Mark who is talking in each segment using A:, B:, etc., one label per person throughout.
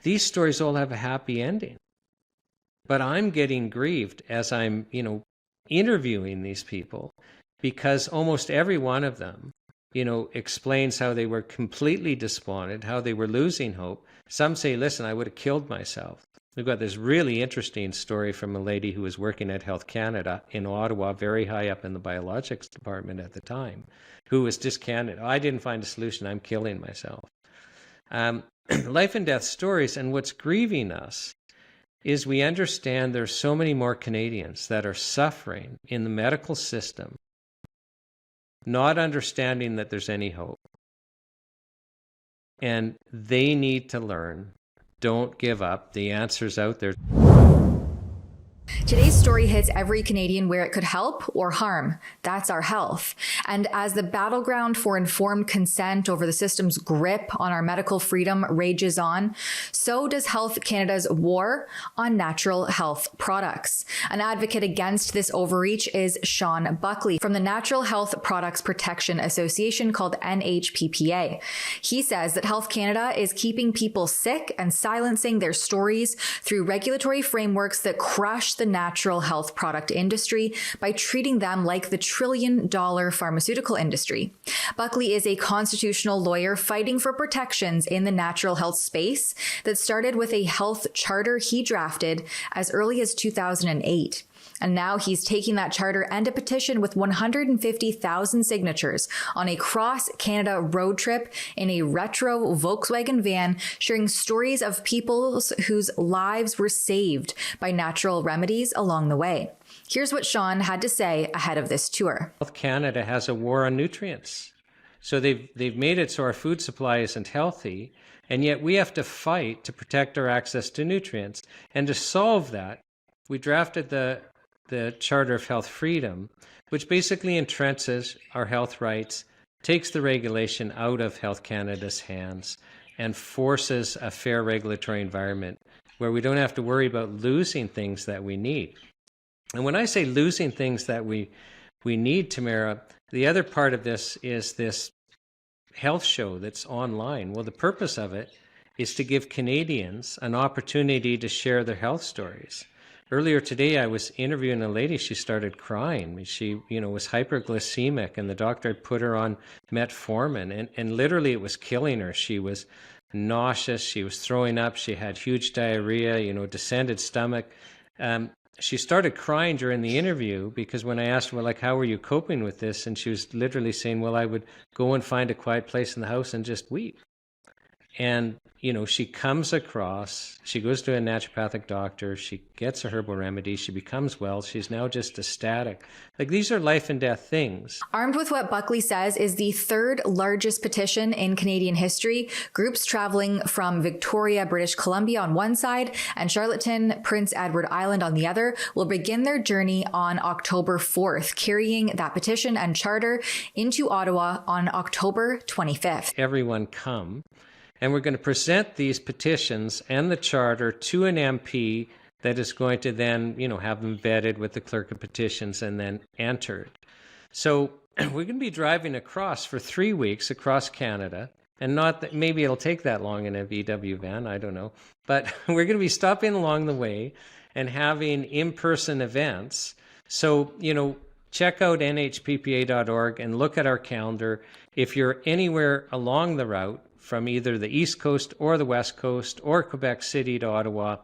A: these stories all have a happy ending. But I'm getting grieved as I'm, interviewing these people, because almost every one of them, explains how they were completely despondent, how they were losing hope. Some say, listen, I would have killed myself. We've got this really interesting story from a lady who was working at Health Canada in Ottawa, very high up in the biologics department at the time, who was discounted. I didn't find a solution. I'm killing myself. Life and death stories. And what's grieving us is we understand there's so many more Canadians that are suffering in the medical system, not understanding that there's any hope. And they need to learn. Don't give up. The answer's out there.
B: Today's story hits every Canadian where it could help or harm. That's our health. And as the battleground for informed consent over the system's grip on our medical freedom rages on, so does Health Canada's war on natural health products. An advocate against this overreach is Shawn Buckley from the Natural Health Products Protection Association, called NHPPA. He says that Health Canada is keeping people sick and silencing their stories through regulatory frameworks that crush the natural health product industry by treating them like the trillion-dollar pharmaceutical industry. Buckley is a constitutional lawyer fighting for protections in the natural health space that started with a health charter he drafted as early as 2008. And now he's taking that charter and a petition with 150,000 signatures on a cross-Canada road trip in a retro Volkswagen van, sharing stories of people whose lives were saved by natural remedies along the way. Here's what Shawn had to say ahead of this tour.
A: Health Canada has a war on nutrients. So they've made it so our food supply isn't healthy, and yet we have to fight to protect our access to nutrients. And to solve that, we drafted the Charter of Health Freedom, which basically entrenches our health rights, takes the regulation out of Health Canada's hands, and forces a fair regulatory environment where we don't have to worry about losing things that we need. And when I say losing things that we need, Tamara, the other part of this is this health show that's online. Well, the purpose of it is to give Canadians an opportunity to share their health stories. Earlier today, I was interviewing a lady. She started crying. She, was hyperglycemic, and the doctor had put her on metformin, and literally it was killing her. She was nauseous. She was throwing up. She had huge diarrhea, descended stomach. She started crying during the interview because when I asked her, well, how are you coping with this? And she was literally saying, well, I would go and find a quiet place in the house and just weep. And, she comes across, she goes to a naturopathic doctor, she gets a herbal remedy, she becomes well, she's now just ecstatic. These are life and death things.
B: Armed with what Buckley says is the third largest petition in Canadian history, groups traveling from Victoria, British Columbia on one side and Charlottetown, Prince Edward Island on the other will begin their journey on October 4th, carrying that petition and charter into Ottawa on October 25th.
A: Everyone come. And we're going to present these petitions and the charter to an MP that is going to then, have them vetted with the clerk of petitions and then entered. So we're going to be driving across for 3 weeks across Canada, and not that maybe it'll take that long in a VW van, I don't know, but we're going to be stopping along the way and having in-person events. So, check out nhppa.org and look at our calendar. If you're anywhere along the route, from either the East Coast or the West Coast or Quebec City to Ottawa,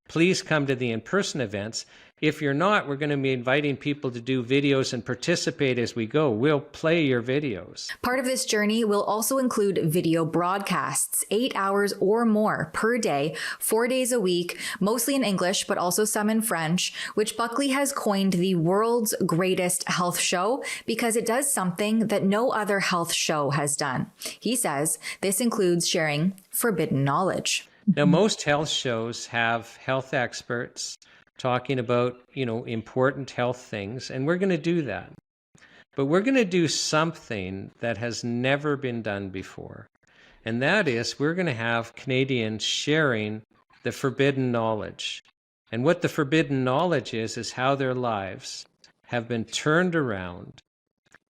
A: please come to the in-person events. If you're not, we're going to be inviting people to do videos and participate as we go. We'll play your videos.
B: Part of this journey will also include video broadcasts, 8 hours or more per day, 4 days a week, mostly in English, but also some in French, which Buckley has coined the world's greatest health show because it does something that no other health show has done. He says this includes sharing forbidden knowledge.
A: Now, most health shows have health experts talking about, important health things, and we're going to do that. But we're going to do something that has never been done before, and that is we're going to have Canadians sharing the forbidden knowledge. And what the forbidden knowledge is how their lives have been turned around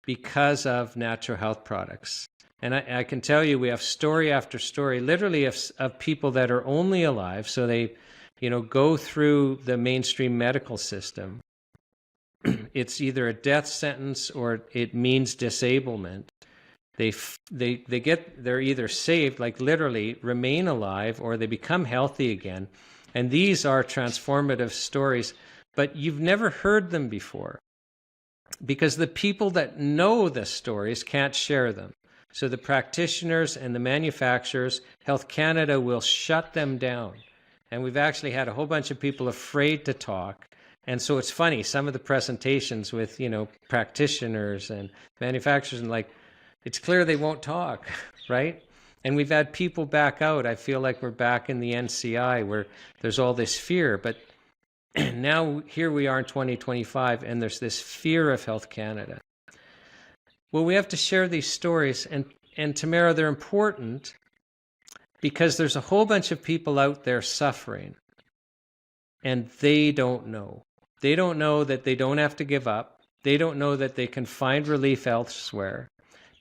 A: because of natural health products. And I can tell you, we have story after story, literally of people that are only alive. So they, go through the mainstream medical system. It's either a death sentence or it means disablement. They're either saved, like literally remain alive, or they become healthy again. And these are transformative stories, but you've never heard them before because the people that know the stories can't share them. So the practitioners and the manufacturers, Health Canada will shut them down. And we've actually had a whole bunch of people afraid to talk. And so it's funny, some of the presentations with, practitioners and manufacturers, and it's clear they won't talk, right? And we've had people back out. I feel like we're back in the NCI where there's all this fear. But now here we are in 2025, and there's this fear of Health Canada. Well, we have to share these stories. And Tamara, they're important because there's a whole bunch of people out there suffering, and they don't know. They don't know that they don't have to give up. They don't know that they can find relief elsewhere.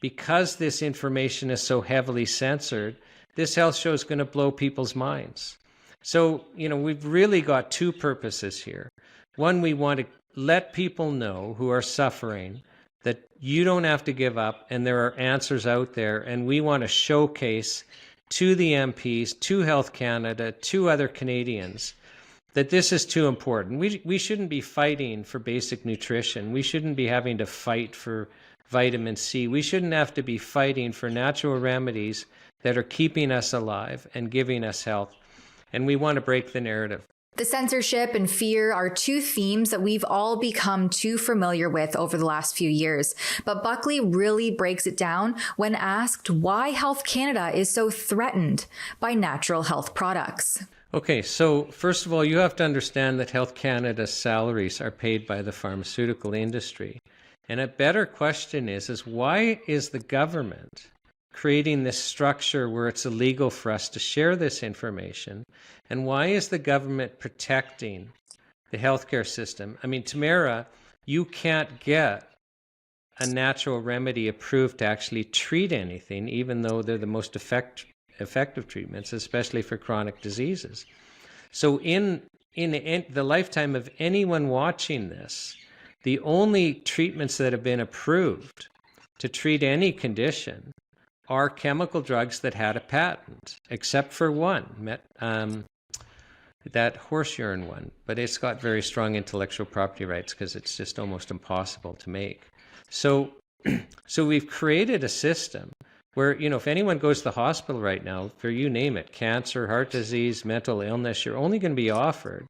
A: Because this information is so heavily censored, this health show is going to blow people's minds. So, we've really got two purposes here. One, we want to let people know who are suffering that you don't have to give up and there are answers out there. And we want to showcase to the MPs, to Health Canada, to other Canadians, that this is too important. We shouldn't be fighting for basic nutrition. We shouldn't be having to fight for vitamin C. We shouldn't have to be fighting for natural remedies that are keeping us alive and giving us health. And we want to break the narrative.
B: The censorship and fear are two themes that we've all become too familiar with over the last few years. But Buckley really breaks it down when asked why Health Canada is so threatened by natural health products.
A: Okay, so first of all, you have to understand that Health Canada's salaries are paid by the pharmaceutical industry. And a better question is why is the government creating this structure where it's illegal for us to share this information? And why is the government protecting the healthcare system? I mean, Tamara, you can't get a natural remedy approved to actually treat anything, even though they're the most effective treatments, especially for chronic diseases. So in the lifetime of anyone watching this, the only treatments that have been approved to treat any condition are chemical drugs that had a patent, except for one, that horse urine one. But it's got very strong intellectual property rights because it's just almost impossible to make. So we've created a system where, if anyone goes to the hospital right now, for you name it, cancer, heart disease, mental illness, you're only going to be offered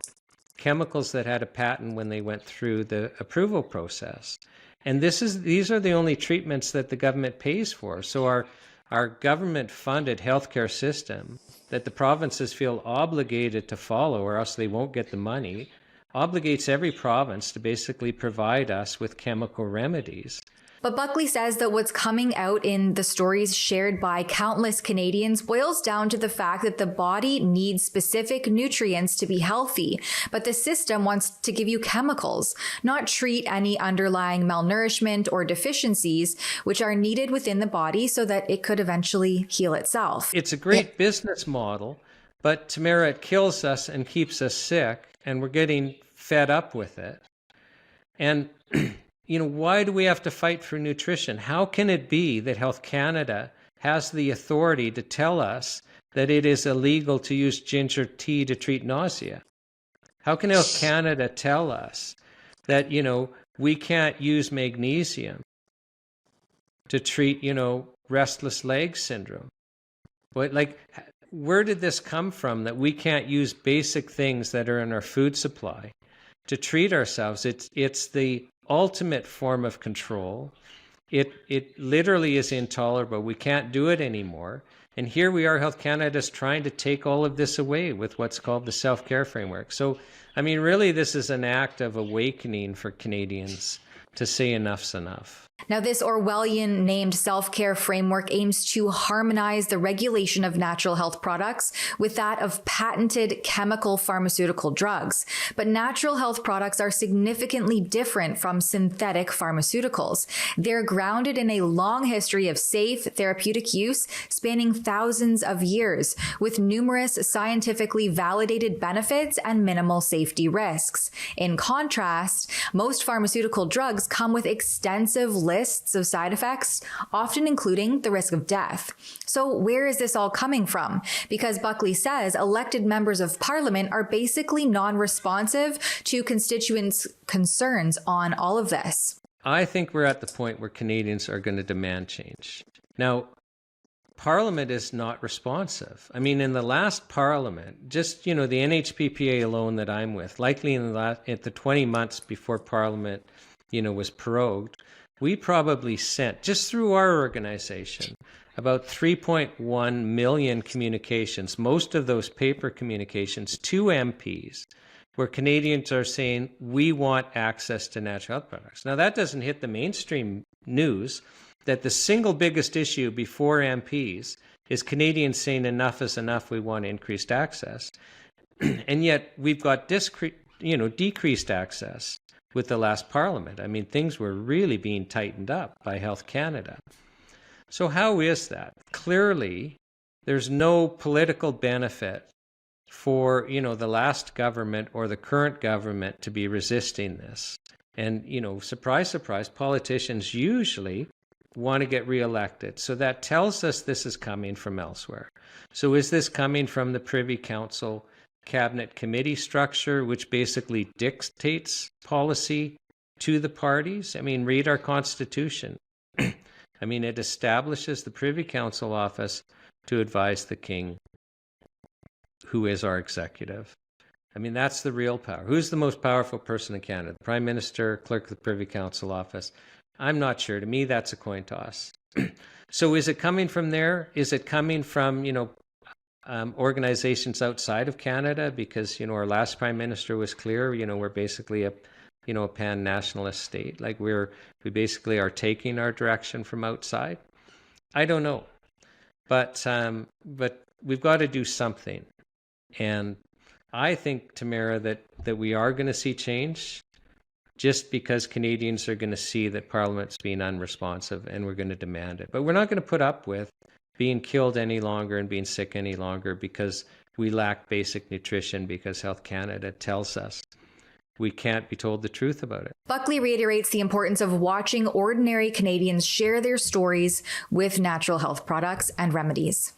A: chemicals that had a patent when they went through the approval process. And these are the only treatments that the government pays for. So our government-funded healthcare system that the provinces feel obligated to follow, or else they won't get the money, obligates every province to basically provide us with chemical remedies.
B: But Buckley says that what's coming out in the stories shared by countless Canadians boils down to the fact that the body needs specific nutrients to be healthy, but the system wants to give you chemicals, not treat any underlying malnourishment or deficiencies which are needed within the body so that it could eventually heal itself.
A: It's a great business model, but Tamara, it kills us and keeps us sick, and we're getting fed up with it. And why do we have to fight for nutrition? How can it be that Health Canada has the authority to tell us that it is illegal to use ginger tea to treat nausea? How can Health Canada tell us that, we can't use magnesium to treat, restless leg syndrome? Where did this come from that we can't use basic things that are in our food supply to treat ourselves? It's the ultimate form of control. It literally is intolerable. We can't do it anymore. And here we are, Health Canada's trying to take all of this away with what's called the self-care framework. So, really, this is an act of awakening for Canadians to say enough's enough.
B: Now, this Orwellian named self-care framework aims to harmonize the regulation of natural health products with that of patented chemical pharmaceutical drugs. But natural health products are significantly different from synthetic pharmaceuticals. They're grounded in a long history of safe therapeutic use spanning thousands of years, with numerous scientifically validated benefits and minimal safety risks. In contrast, most pharmaceutical drugs come with extensive lists of side effects, often including the risk of death. So where is this all coming from? Because Buckley says elected members of parliament are basically non-responsive to constituents' concerns on all of this.
A: I think we're at the point where Canadians are going to demand change. Now, Parliament is not responsive. I mean, in the last Parliament, just, the NHPPA alone that I'm with, likely at the 20 months before Parliament, was prorogued, we probably sent, just through our organization, about 3.1 million communications, most of those paper communications, to MPs, where Canadians are saying, we want access to natural health products. Now, that doesn't hit the mainstream news, that the single biggest issue before MPs is Canadians saying enough is enough, we want increased access. And yet we've got decreased access with the last Parliament. I mean, things were really being tightened up by Health Canada. So how is that? Clearly, there's no political benefit for, the last government or the current government to be resisting this. And, surprise, surprise, politicians usually want to get reelected. So that tells us this is coming from elsewhere. So is this coming from the Privy Council cabinet committee structure, which basically dictates policy to the parties? I mean, read our Constitution. I mean, it establishes the Privy Council office to advise the King, who is our executive. I mean, that's the real power. Who's the most powerful person in Canada? The Prime Minister, Clerk of the Privy Council office? I'm not sure. To me, that's a coin toss. So is it coming from there? Is it coming from, organizations outside of Canada? Because, our last Prime Minister was clear, we're basically a pan-nationalist state. Like we basically are taking our direction from outside. I don't know. But we've got to do something. And I think, Tamara, that we are going to see change, just because Canadians are going to see that Parliament's being unresponsive and we're going to demand it. But we're not going to put up with being killed any longer and being sick any longer because we lack basic nutrition, because Health Canada tells us we can't be told the truth about it.
B: Buckley reiterates the importance of watching ordinary Canadians share their stories with natural health products and remedies.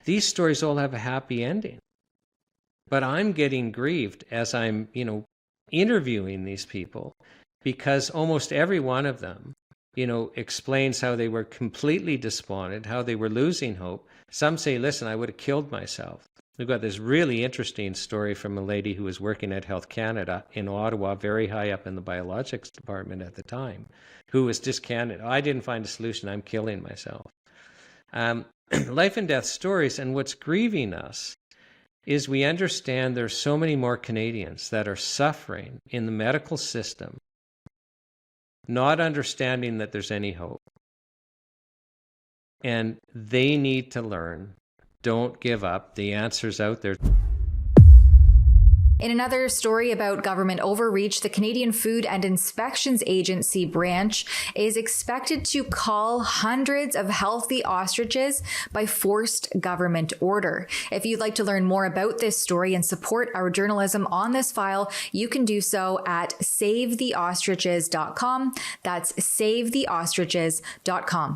A: These stories all have a happy ending. But I'm getting grieved as I'm, interviewing these people, because almost every one of them, explains how they were completely despondent, how they were losing hope. Some say, listen, I would have killed myself. We've got this really interesting story from a lady who was working at Health Canada in Ottawa, very high up in the biologics department at the time, who was discounted. I didn't find a solution. I'm killing myself. Life and death stories. And what's grieving us is we understand there's so many more Canadians that are suffering in the medical system, not understanding that there's any hope. And they need to learn. Don't give up. The answer's out there.
B: In another story about government overreach, the Canadian Food and Inspections Agency branch is expected to cull hundreds of healthy ostriches by forced government order. If you'd like to learn more about this story and support our journalism on this file, you can do so at savetheostriches.com. That's savetheostriches.com.